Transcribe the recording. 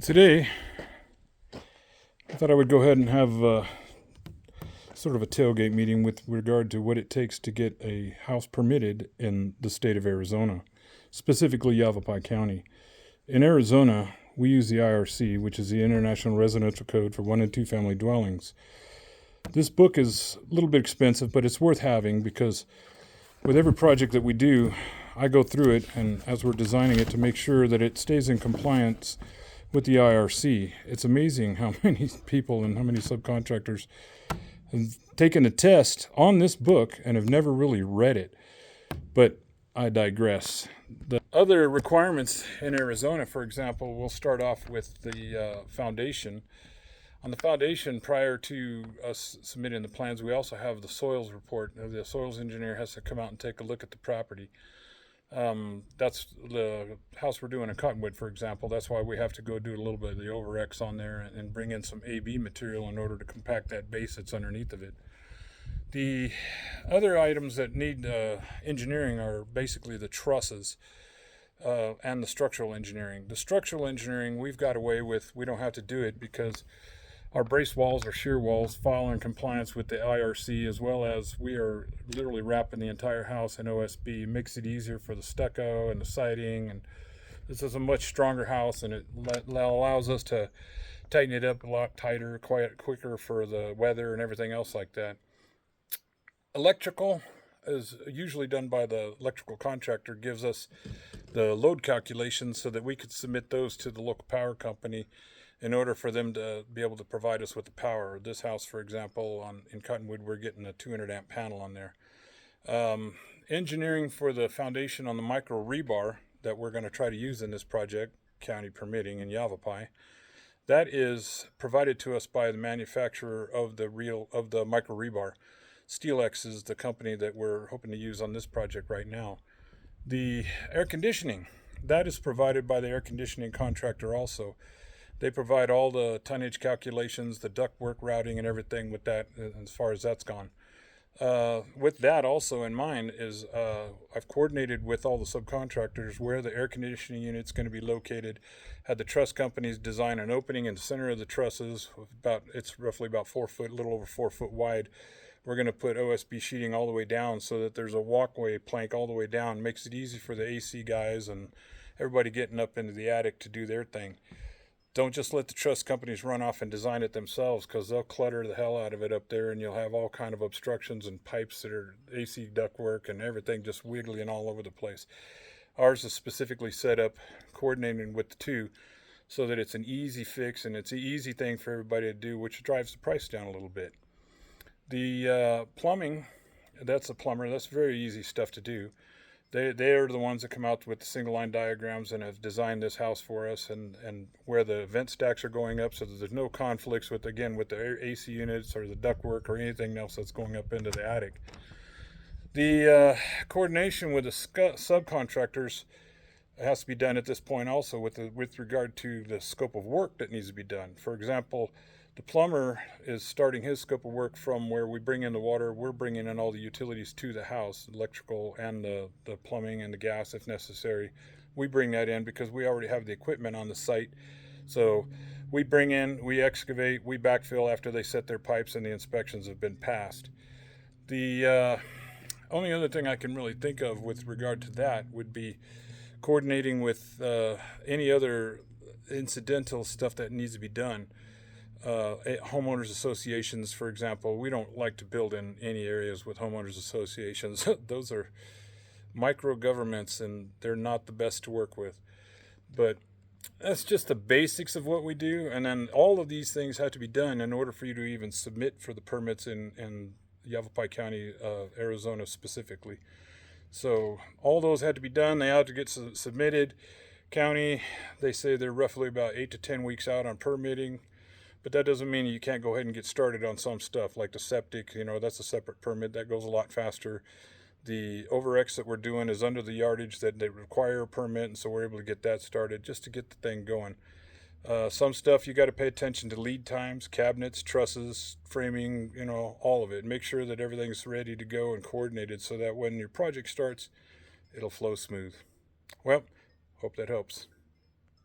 Today, I thought I would go ahead and have sort of a tailgate meeting with regard to what it takes to get a house permitted in the state of Arizona, specifically Yavapai County. In Arizona, we use the IRC, which is the International Residential Code for 1 and 2 family dwellings. This book is a little bit expensive, but it's worth having because with every project that we do, I go through it and as we're designing it to make sure that it stays in compliance with the IRC. It's amazing how many people and how many subcontractors have taken a test on this book and have never really read it. But I digress. The other requirements in Arizona, for example, we'll start off with the foundation. On the foundation, prior to us submitting the plans, we also have the soils report. The soils engineer has to come out and take a look at the property. That's the house we're doing in Cottonwood, for example. That's why we have to go do a little bit of the over-X on there and bring in some AB material in order to compact that base that's underneath of it. The other items that need engineering are basically the trusses and the structural engineering. The structural engineering we've got away with. We don't have to do it because our brace walls or shear walls fall in compliance with the IRC, as well as we are literally wrapping the entire house in OSB. It makes it easier for the stucco and the siding, and this is a much stronger house, and it allows us to tighten it up a lot tighter, quicker for the weather and everything else like that. Electrical is usually done by the electrical contractor, gives us the load calculations so that we could submit those to the local power company in order for them to be able to provide us with the power. This house, for example, in Cottonwood, we're getting a 200 amp panel on there. Engineering for the foundation on the micro rebar that we're going to try to use in this project, county permitting in Yavapai, that is provided to us by the manufacturer of the micro rebar. Steelex is the company that we're hoping to use on this project right now. The air conditioning, that is provided by the air conditioning contractor also. They provide all the tonnage calculations, the ductwork routing, and everything with that as far as that's gone. With that also in mind is I've coordinated with all the subcontractors where the air conditioning unit's going to be located. Had the truss companies design an opening in the center of the trusses. It's roughly about 4 foot, a little over 4 foot wide. We're going to put OSB sheeting all the way down so that there's a walkway plank all the way down. Makes it easy for the AC guys and everybody getting up into the attic to do their thing. Don't just let the truss companies run off and design it themselves, because they'll clutter the hell out of it up there, and you'll have all kind of obstructions and pipes that are AC ductwork and everything just wiggling all over the place. Ours is specifically set up coordinating with the two so that it's an easy fix and it's an easy thing for everybody to do, which drives the price down a little bit. The plumbing, that's a plumber. That's very easy stuff to do. They are the ones that come out with the single line diagrams and have designed this house for us, and where the vent stacks are going up so that there's no conflicts with the AC units or the ductwork or anything else that's going up into the attic. The coordination with the subcontractors has to be done at this point also with regard to the scope of work that needs to be done. For example, the plumber is starting his scope of work from where we bring in the water. We're bringing in all the utilities to the house, electrical and the plumbing and the gas if necessary. We bring that in because we already have the equipment on the site. So we bring in, we excavate, we backfill after they set their pipes and the inspections have been passed. The only other thing I can really think of with regard to that would be coordinating with any other incidental stuff that needs to be done. Homeowners associations, for example, we don't like to build in any areas with homeowners associations. Those are micro governments and they're not the best to work with. But that's just the basics of what we do. And then all of these things have to be done in order for you to even submit for the permits in Yavapai County, Arizona specifically. So all those had to be done. They had to get submitted. County, they say they're roughly about 8 to 10 weeks out on permitting. But that doesn't mean you can't go ahead and get started on some stuff like the septic. That's a separate permit that goes a lot faster. The over-X that we're doing is under the yardage that they require a permit, and so we're able to get that started just to get the thing going. Some stuff you got to pay attention to lead times, cabinets, trusses, framing, all of it. Make sure that everything's ready to go and coordinated so that when your project starts, it'll flow smooth. Well, hope that helps.